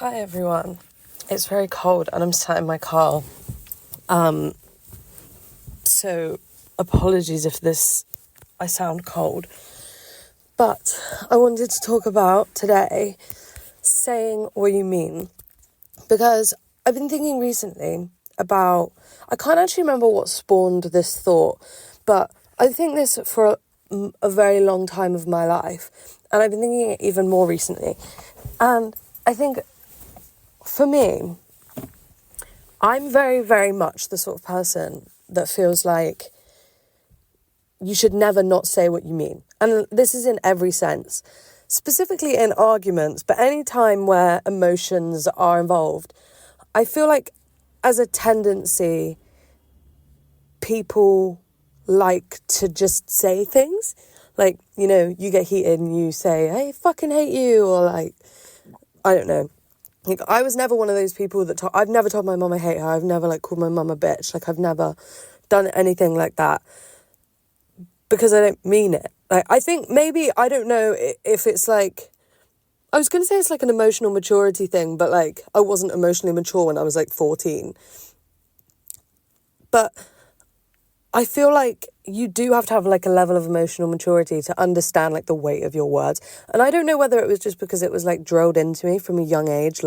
Hi everyone. It's very cold and I'm sat in my car. So apologies if I sound cold. But I wanted to talk about today saying what you mean. Because I've been thinking recently about, I can't actually remember what spawned this thought, but I think this for a very long time of my life. And I've been thinking it even more recently. And I think for me, I'm very, very much the sort of person that feels like you should never not say what you mean. And this is in every sense, specifically in arguments, but any time where emotions are involved, I feel like as a tendency, people like to just say things. Like, you know, you get heated and you say, hey, fucking hate you, or like, I don't know. Like, I was never one of those people that I've never told my mum I hate her. I've never, called my mum a bitch. I've never done anything like that because I don't mean it. I think maybe, I don't know if it's I was going to say it's an emotional maturity thing, but, I wasn't emotionally mature when I was, 14. But I feel like you do have to have, a level of emotional maturity to understand, the weight of your words. And I don't know whether it was just because it was, drilled into me from a young age,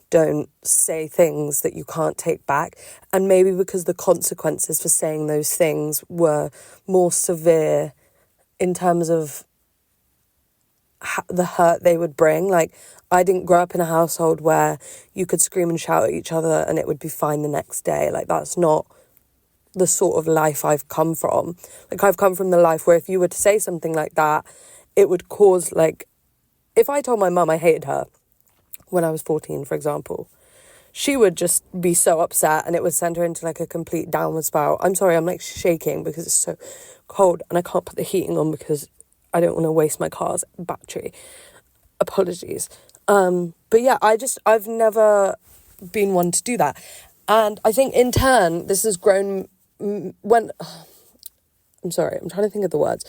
don't say things that you can't take back. And maybe because the consequences for saying those things were more severe in terms of the hurt they would bring. I didn't grow up in a household where you could scream and shout at each other and it would be fine the next day. That's not the sort of life I've come from. I've come from the life where if you were to say something like that, it would cause, if I told my mum I hated her when I was 14, for example, she would just be so upset and it would send her into, a complete downward spiral. I'm sorry, I'm, shaking because it's so cold and I can't put the heating on because I don't want to waste my car's battery. Apologies. But yeah, I've never been one to do that. And I think in turn, this has grown when, I'm sorry, I'm trying to think of the words.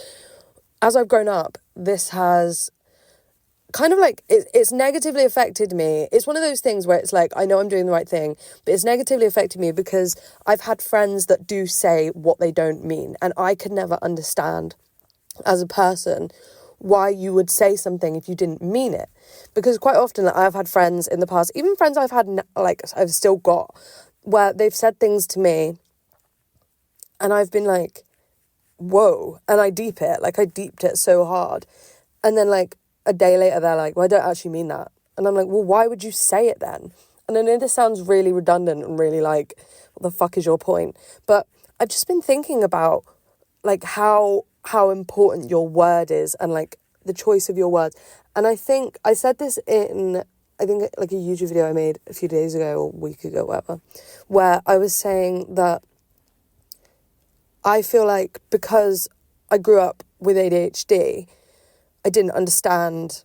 As I've grown up, this has kind of it's negatively affected me. It's one of those things where it's I know I'm doing the right thing, but it's negatively affected me because I've had friends that do say what they don't mean. And I could never understand as a person why you would say something if you didn't mean it. Because quite often I've had friends in the past, even friends I've had, I've still got, where they've said things to me and I've been whoa, and I deep it, I deeped it so hard. And then a day later they're well, I don't actually mean that. And I'm well, why would you say it then? And I know this sounds really redundant and really what the fuck is your point? But I've just been thinking about how important your word is and the choice of your words. And I think I said this in, a YouTube video I made a few days ago or a week ago, whatever, where I was saying that I feel because I grew up with ADHD, I didn't understand,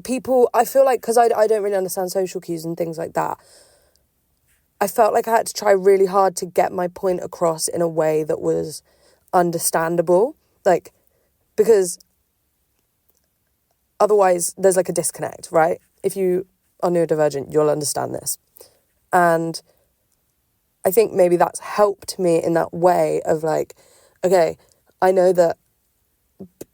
people, I feel because I don't really understand social cues and things like that. I felt I had to try really hard to get my point across in a way that was understandable, because otherwise there's a disconnect, right? If you are neurodivergent, you'll understand this. And I think maybe that's helped me in that way of okay, I know that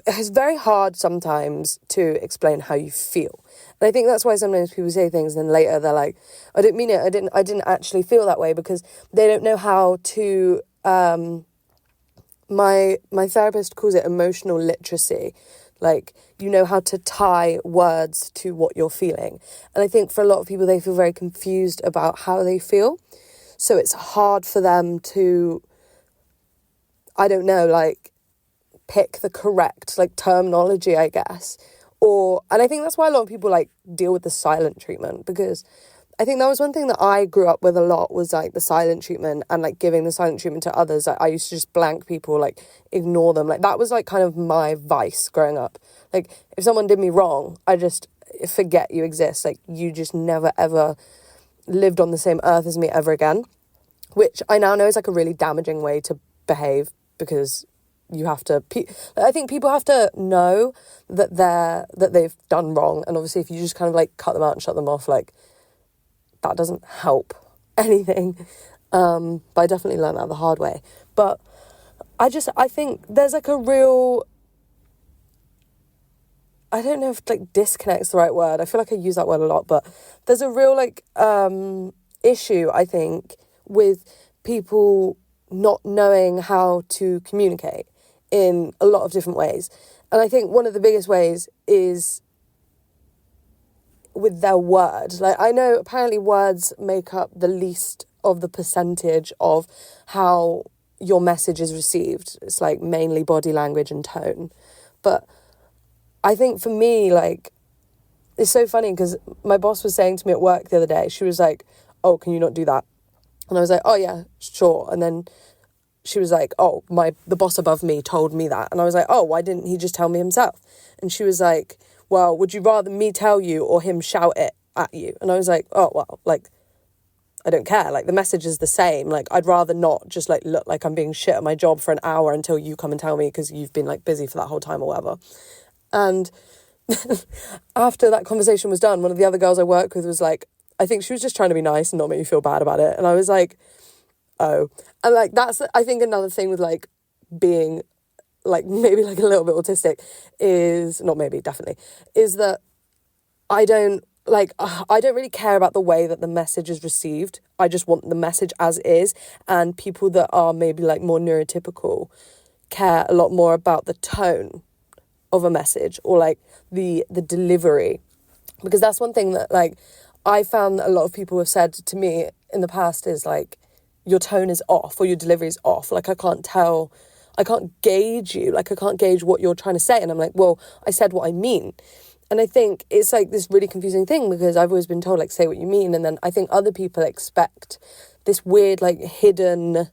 it's very hard sometimes to explain how you feel. And I think that's why sometimes people say things and then later they're I didn't mean it, I didn't actually feel that way, because they don't know how to, my therapist calls it emotional literacy. You know how to tie words to what you're feeling. And I think for a lot of people, they feel very confused about how they feel. So it's hard for them to, I don't know, pick the correct, terminology, I guess. And I think that's why a lot of people, deal with the silent treatment, because I think that was one thing that I grew up with a lot was, the silent treatment and, giving the silent treatment to others. I used to just blank people, ignore them. That was, kind of my vice growing up. If someone did me wrong, I just forget you exist. You just never, ever lived on the same earth as me ever again, which I now know is, a really damaging way to behave, because you have to, I think people have to know that they've done wrong. And obviously if you just kind of like cut them out and shut them off, like that doesn't help anything. But I definitely learned that the hard way. But I think there's like a real, I don't know if like disconnect's the right word. I feel like I use that word a lot, but there's a real like issue, I think, with people not knowing how to communicate in a lot of different ways. And I think one of the biggest ways is with their words. Like, I know apparently words make up the least of the percentage of how your message is received. It's like mainly body language and tone. But I think for me, like, it's so funny because my boss was saying to me at work the other day, she was like, oh, can you not do that? And I was like, oh yeah, sure. And then she was like, oh, the boss above me told me that. And I was like, oh, why didn't he just tell me himself? And she was like, well, would you rather me tell you or him shout it at you? And I was like, oh, well, like, I don't care. Like, the message is the same. Like, I'd rather not just like look like I'm being shit at my job for an hour until you come and tell me because you've been like busy for that whole time or whatever. And after that conversation was done, one of the other girls I work with was like, I think she was just trying to be nice and not make me feel bad about it. And I was like, oh. And like, that's, I think, another thing with like being like maybe like a little bit autistic is, not maybe, definitely, is that I don't really care about the way that the message is received. I just want the message as is. And people that are maybe like more neurotypical care a lot more about the tone of a message or like the delivery. Because that's one thing that like I found that a lot of people have said to me in the past is like, your tone is off or your delivery is off. Like, I can't gauge you. Like, I can't gauge what you're trying to say. And I'm like, well, I said what I mean. And I think it's like this really confusing thing because I've always been told like, say what you mean. And then I think other people expect this weird, like hidden,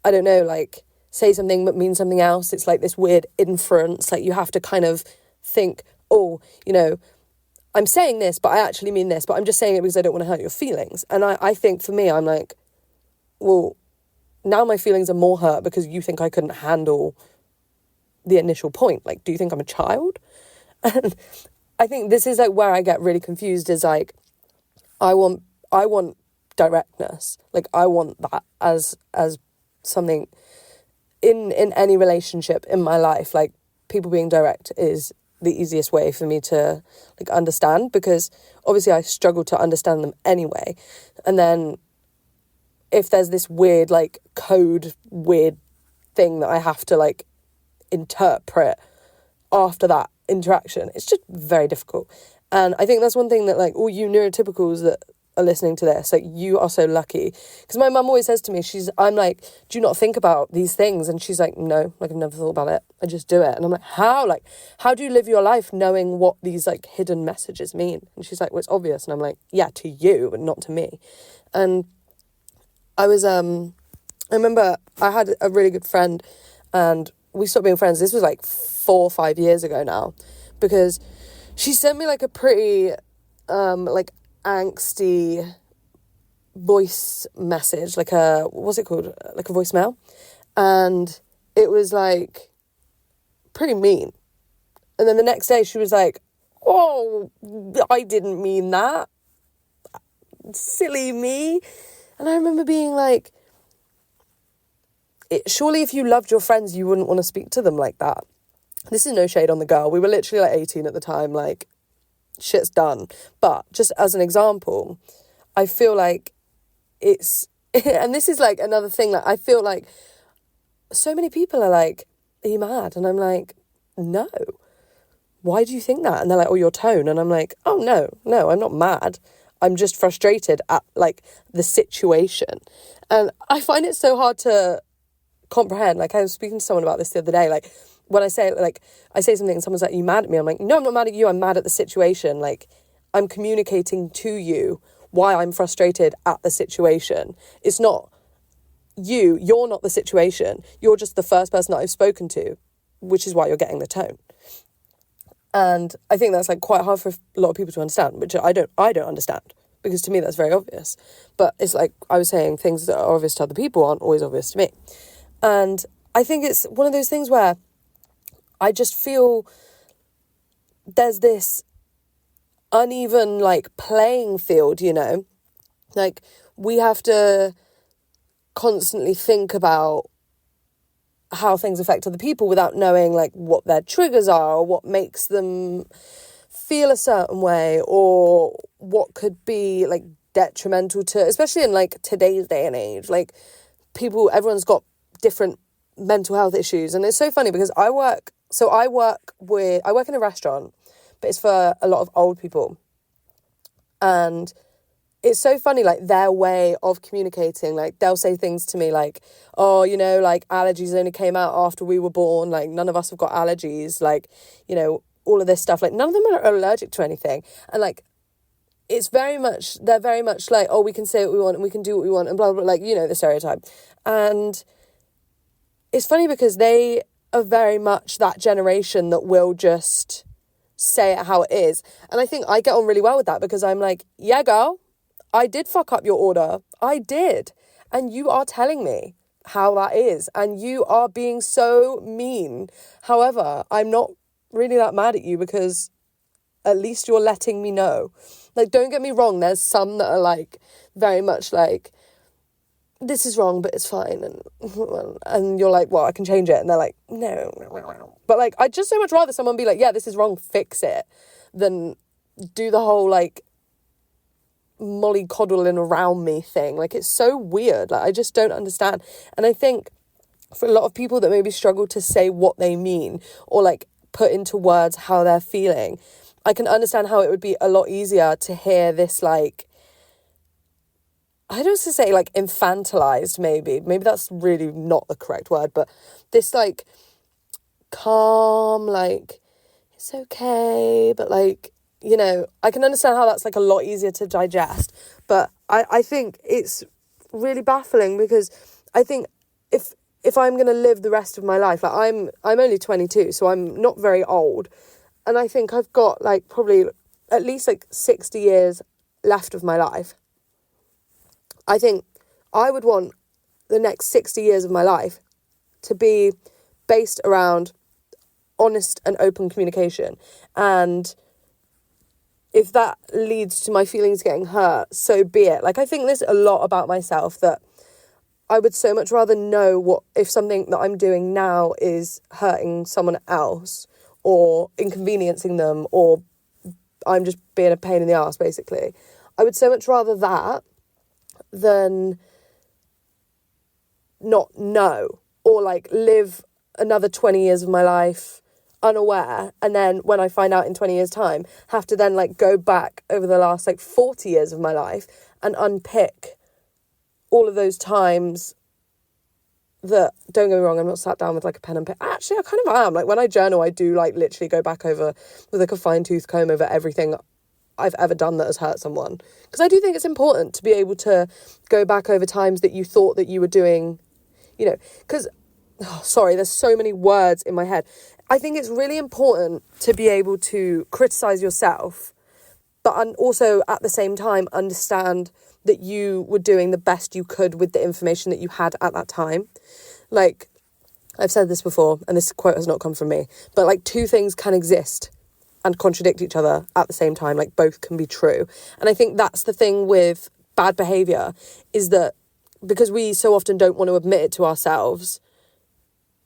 I don't know, like say something but mean something else. It's like this weird inference. Like, you have to kind of think, oh, you know, I'm saying this, but I actually mean this, but I'm just saying it because I don't want to hurt your feelings. And I think for me, I'm like, well, now my feelings are more hurt because you think I couldn't handle the initial point. Like, do you think I'm a child? And I think this is like where I get really confused is like, I want directness. Like, I want that as something in any relationship in my life. Like, people being direct is the easiest way for me to like understand, because obviously I struggle to understand them anyway. And then if there's this weird like weird thing that I have to like interpret after that interaction, it's just very difficult. And I think that's one thing that like all you neurotypicals that are listening to this, like, you are so lucky, because my mum always says to me, I'm like, do you not think about these things? And she's like, no, like, I've never thought about it, I just do it. And I'm like, how do you live your life knowing what these like hidden messages mean? And she's like, well, it's obvious. And I'm like, yeah, to you but not to me. And I remember I had a really good friend and we stopped being friends. This was like 4 or 5 years ago now, because she sent me like a pretty like angsty voice message, like what's it called? Like a voicemail. And it was like pretty mean. And then the next day she was like, oh, I didn't mean that. Silly me. And I remember being like, surely if you loved your friends, you wouldn't want to speak to them like that. This is no shade on the girl. We were literally like 18 at the time, like, shit's done. But just as an example, I feel like it's, and this is like another thing, like, I feel like so many people are like, are you mad? And I'm like, no. Why do you think that? And they're like, oh, your tone. And I'm like, oh, no, I'm not mad. I'm just frustrated at like the situation. And I find it so hard to comprehend. Like, I was speaking to someone about this the other day. Like, when I say something and someone's like, you mad at me? I'm like, no, I'm not mad at you. I'm mad at the situation. Like, I'm communicating to you why I'm frustrated at the situation. It's not you're not the situation. You're just the first person that I've spoken to, which is why you're getting the tone. And I think that's like quite hard for a lot of people to understand, which I don't understand, because to me that's very obvious. But it's like I was saying, things that are obvious to other people aren't always obvious to me. And I think it's one of those things where I just feel there's this uneven, like, playing field, you know? Like, we have to constantly think about how things affect other people without knowing, like, what their triggers are or what makes them feel a certain way or what could be, like, detrimental to, especially in, like, today's day and age. Like, everyone's got different mental health issues. And it's so funny because I work in a restaurant, but it's for a lot of old people. And it's so funny, like, their way of communicating. Like, they'll say things to me like, oh, you know, like, allergies only came out after we were born. Like, none of us have got allergies. Like, you know, all of this stuff. Like, none of them are allergic to anything. And, like, they're very much like, oh, we can say what we want and we can do what we want and blah, blah, blah. Like, you know, the stereotype. And it's funny because they are very much that generation that will just say it how it is. And I think I get on really well with that because I'm like, yeah, girl, I did fuck up your order. I did. And you are telling me how that is. And you are being so mean. However, I'm not really that mad at you because at least you're letting me know. Like, don't get me wrong. There's some that are like, very much like, this is wrong, but it's fine. And you're like, well, I can change it. And they're like, no. But like, I'd just so much rather someone be like, yeah, this is wrong, fix it, than do the whole like, mollycoddling around me thing. Like, it's so weird. Like, I just don't understand. And I think for a lot of people that maybe struggle to say what they mean or like put into words how they're feeling, I can understand how it would be a lot easier to hear this, like, I don't want to say like infantilized, maybe that's really not the correct word, but this like calm, like, it's okay, but like, you know, I can understand how that's like a lot easier to digest. But I think it's really baffling because I think if I'm going to live the rest of my life, like I'm only 22, so I'm not very old. And I think I've got like probably at least like 60 years left of my life. I think I would want the next 60 years of my life to be based around honest and open communication. And if that leads to my feelings getting hurt, so be it. Like, I think there's a lot about myself that I would so much rather know what if something that I'm doing now is hurting someone else or inconveniencing them or I'm just being a pain in the ass, basically. I would so much rather that than not know or like live another 20 years of my life unaware, and then when I find out in 20 years time have to then like go back over the last like 40 years of my life and unpick all of those times that, don't get me wrong, I'm not sat down with like a pen and paper. Actually, I kind of am. Like, when I journal, I do like literally go back over with like a fine-tooth comb over everything I've ever done that has hurt someone, because I do think it's important to be able to go back over times that you thought that you were doing, you know, because there's so many words in my head. I think it's really important to be able to criticize yourself, but also at the same time understand that you were doing the best you could with the information that you had at that time. Like, I've said this before, and this quote has not come from me, but like, two things can exist and contradict each other at the same time. Like, both can be true. And I think that's the thing with bad behavior, is that because we so often don't want to admit it to ourselves,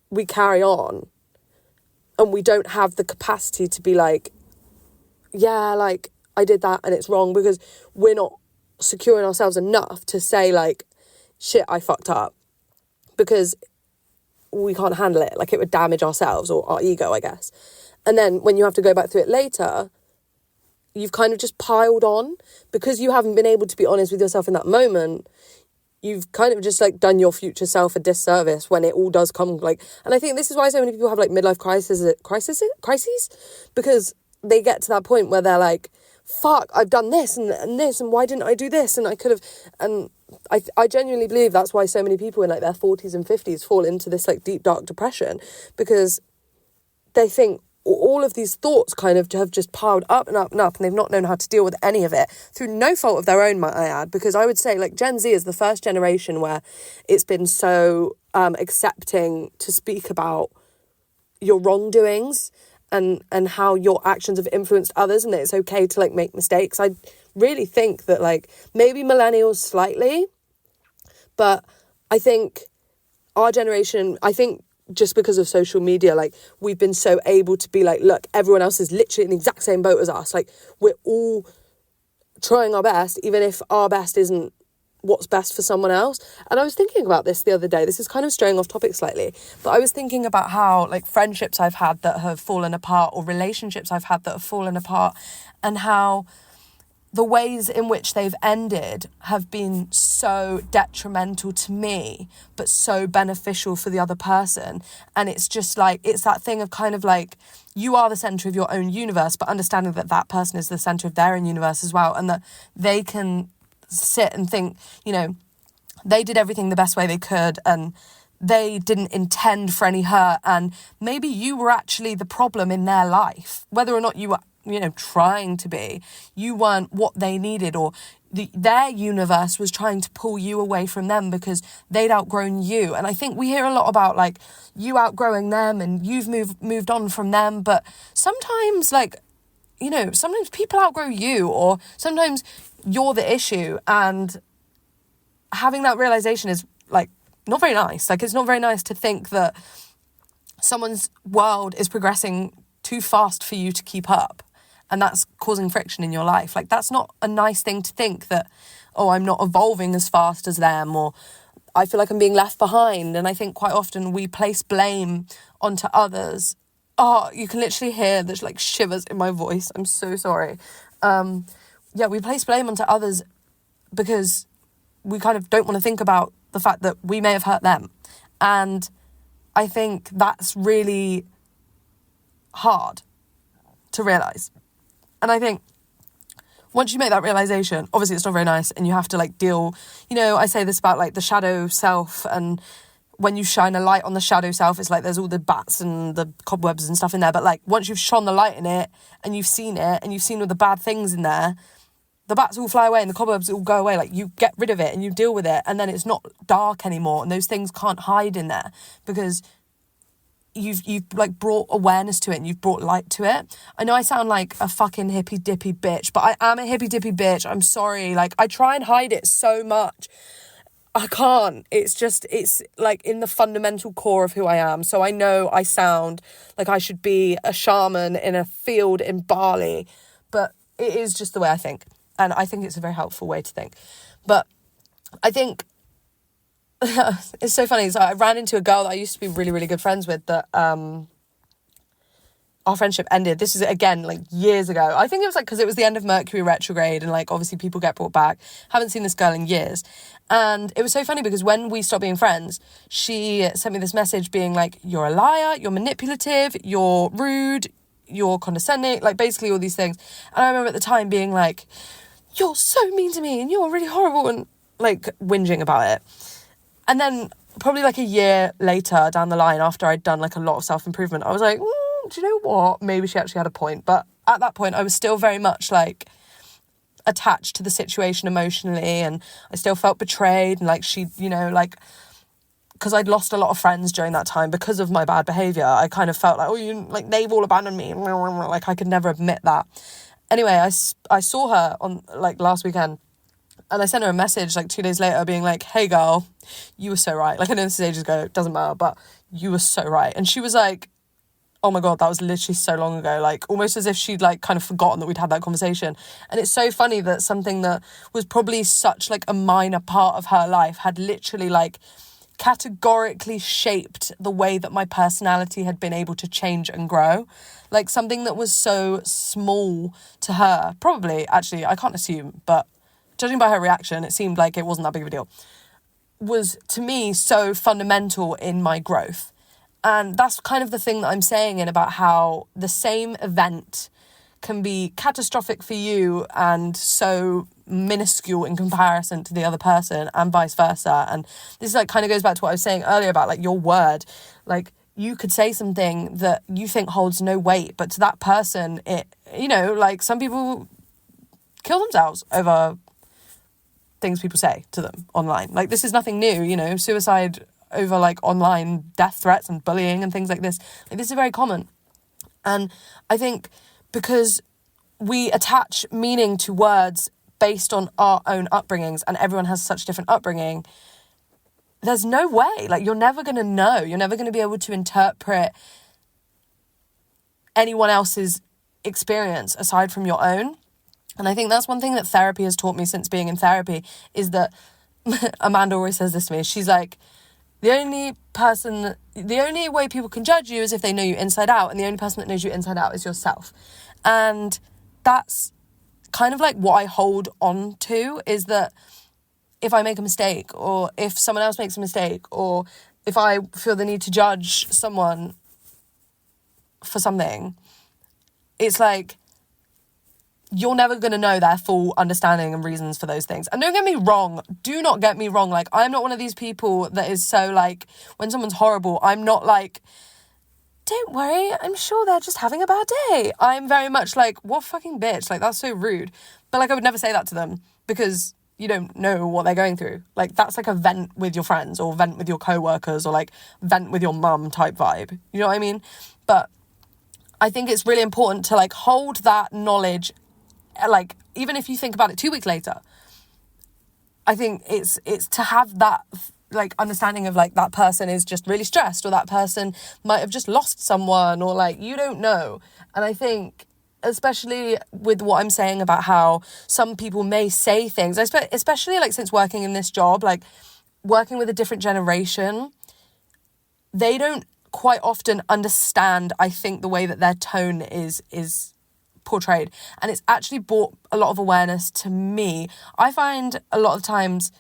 we carry on and we don't have the capacity to be like, yeah, like, I did that and it's wrong, because we're not secure in ourselves enough to say like, shit, I fucked up, because we can't handle it. Like, it would damage ourselves or our ego, I guess. And then when you have to go back through it later, you've kind of just piled on, because you haven't been able to be honest with yourself in that moment. You've kind of just like done your future self a disservice when it all does come like, and I think this is why so many people have like midlife crises, because they get to that point where they're like, fuck, I've done this and this, and why didn't I do this? And I could have, and I genuinely believe that's why so many people in like their 40s and 50s fall into this like deep, dark depression, because they think all of these thoughts kind of have just piled up and up and up, and they've not known how to deal with any of it through no fault of their own, might I add, because I would say like Gen Z is the first generation where it's been so accepting to speak about your wrongdoings and how your actions have influenced others, and that it's okay to like make mistakes. I really think that like maybe millennials slightly, but I think our generation, I think just because of social media, like we've been so able to be like, look, everyone else is literally in the exact same boat as us. Like we're all trying our best, even if our best isn't what's best for someone else. And I was thinking about this the other day. This is kind of straying off topic slightly, but I was thinking about how like friendships I've had that have fallen apart, or relationships I've had that have fallen apart, and how the ways in which they've ended have been so detrimental to me, but so beneficial for the other person. And it's just like, it's that thing of kind of like, you are the center of your own universe, but understanding that that person is the center of their own universe as well, and that they can sit and think, you know, they did everything the best way they could, and they didn't intend for any hurt, and maybe you were actually the problem in their life, whether or not you were, you know, trying to be. You weren't what they needed, or their universe was trying to pull you away from them because they'd outgrown you. And I think we hear a lot about like you outgrowing them and you've moved on from them, but sometimes like, you know, sometimes people outgrow you, or sometimes you're the issue, and having that realization is like not very nice. Like it's not very nice to think that someone's world is progressing too fast for you to keep up, and that's causing friction in your life. Like that's not a nice thing to think, that, oh, I'm not evolving as fast as them, or I feel like I'm being left behind. And I think quite often we place blame onto others. Oh, you can literally hear there's like shivers in my voice. I'm so sorry. We place blame onto others because we kind of don't want to think about the fact that we may have hurt them. And I think that's really hard to realise. And I think once you make that realisation, obviously it's not very nice, and you have to like deal, you know, I say this about like the shadow self, and when you shine a light on the shadow self, it's like there's all the bats and the cobwebs and stuff in there. But like once you've shone the light in it and you've seen it and you've seen all the bad things in there, the bats all fly away and the cobwebs all go away. Like you get rid of it and you deal with it, and then it's not dark anymore, and those things can't hide in there because you've like brought awareness to it and you've brought light to it. I know I sound like a fucking hippy dippy bitch, but I am a hippy dippy bitch. I'm sorry. Like I try and hide it so much. I can't. It's like in the fundamental core of who I am. So I know I sound like I should be a shaman in a field in Bali, but it is just the way I think. And I think it's a very helpful way to think. But I think it's so funny. So I ran into a girl that I used to be really, really good friends with that our friendship ended. This is, again, like years ago. I think it was like because it was the end of Mercury retrograde, and like obviously people get brought back. Haven't seen this girl in years. And it was so funny because when we stopped being friends, she sent me this message being like, you're a liar, you're manipulative, you're rude, you're condescending, like basically all these things. And I remember at the time being like, you're so mean to me and you're really horrible, and like whinging about it. And then probably like a year later down the line, after I'd done like a lot of self-improvement, I was like, do you know what? Maybe she actually had a point. But at that point, I was still very much like attached to the situation emotionally, and I still felt betrayed. And like she, you know, like, because I'd lost a lot of friends during that time because of my bad behaviour, I kind of felt like, oh, you, like, they've all abandoned me. Like, I could never admit that. Anyway, I saw her on, like, last weekend, and I sent her a message, like, 2 days later being like, hey, girl, you were so right. Like, I know this is ages ago, it doesn't matter, but you were so right. And she was like, oh my God, that was literally so long ago. Like, almost as if she'd, like, kind of forgotten that we'd had that conversation. And it's so funny that something that was probably such, like, a minor part of her life had literally, like, categorically shaped the way that my personality had been able to change and grow. Like, something that was so small to her, probably, actually, I can't assume, but judging by her reaction, it seemed like it wasn't that big of a deal, was to me so fundamental in my growth. And that's kind of the thing that I'm saying in about how the same event can be catastrophic for you and so minuscule in comparison to the other person, and vice versa. And this like kind of goes back to what I was saying earlier about like your word. Like, you could say something that you think holds no weight, but to that person, it, you know, like some people kill themselves over things people say to them online. Like, this is nothing new, you know, suicide over like online death threats and bullying and things like this. Like, this is very common. And I think because we attach meaning to words based on our own upbringings, and everyone has such different upbringing, there's no way, like, you're never going to know. You're never going to be able to interpret anyone else's experience aside from your own. And I think that's one thing that therapy has taught me since being in therapy, is that Amanda always says this to me. She's like, the only way people can judge you is if they know you inside out, and the only person that knows you inside out is yourself. And that's kind of like what I hold on to, is that if I make a mistake, or if someone else makes a mistake, or if I feel the need to judge someone for something, it's like, you're never going to know their full understanding and reasons for those things. And don't get me wrong, do not get me wrong, like, I'm not one of these people that is so like, when someone's horrible, I'm not like, don't worry, I'm sure they're just having a bad day. I'm very much like, what fucking bitch, like, that's so rude. But like, I would never say that to them, because you don't know what they're going through. Like, that's like a vent with your friends, or vent with your co-workers, or like vent with your mum type vibe, you know what I mean? But I think it's really important to like hold that knowledge, like, even if you think about it 2 weeks later, I think it's to have that like understanding of like, that person is just really stressed, or that person might have just lost someone, or like, you don't know. And I think, especially with what I'm saying about how some people may say things, especially like since working in this job, like working with a different generation, they don't quite often understand, I think, the way that their tone is portrayed. And it's actually brought a lot of awareness to me. I find a lot of times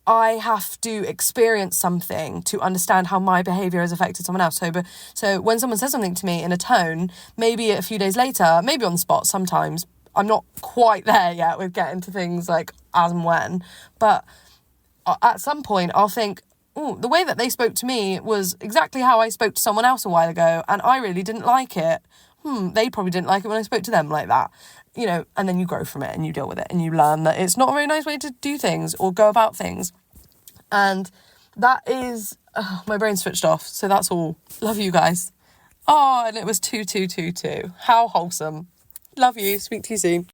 I have to experience something to understand how my behaviour has affected someone else. So when someone says something to me in a tone, maybe a few days later, maybe on the spot sometimes, I'm not quite there yet with getting to things like as and when, but at some point I'll think, oh, the way that they spoke to me was exactly how I spoke to someone else a while ago, and I really didn't like it. They probably didn't like it when I spoke to them like that, you know, and then you grow from it and you deal with it and you learn that it's not a very nice way to do things or go about things. And that is, my brain switched off. So that's all. Love you guys. Oh, and it was 2222. How wholesome. Love you. Speak to you soon.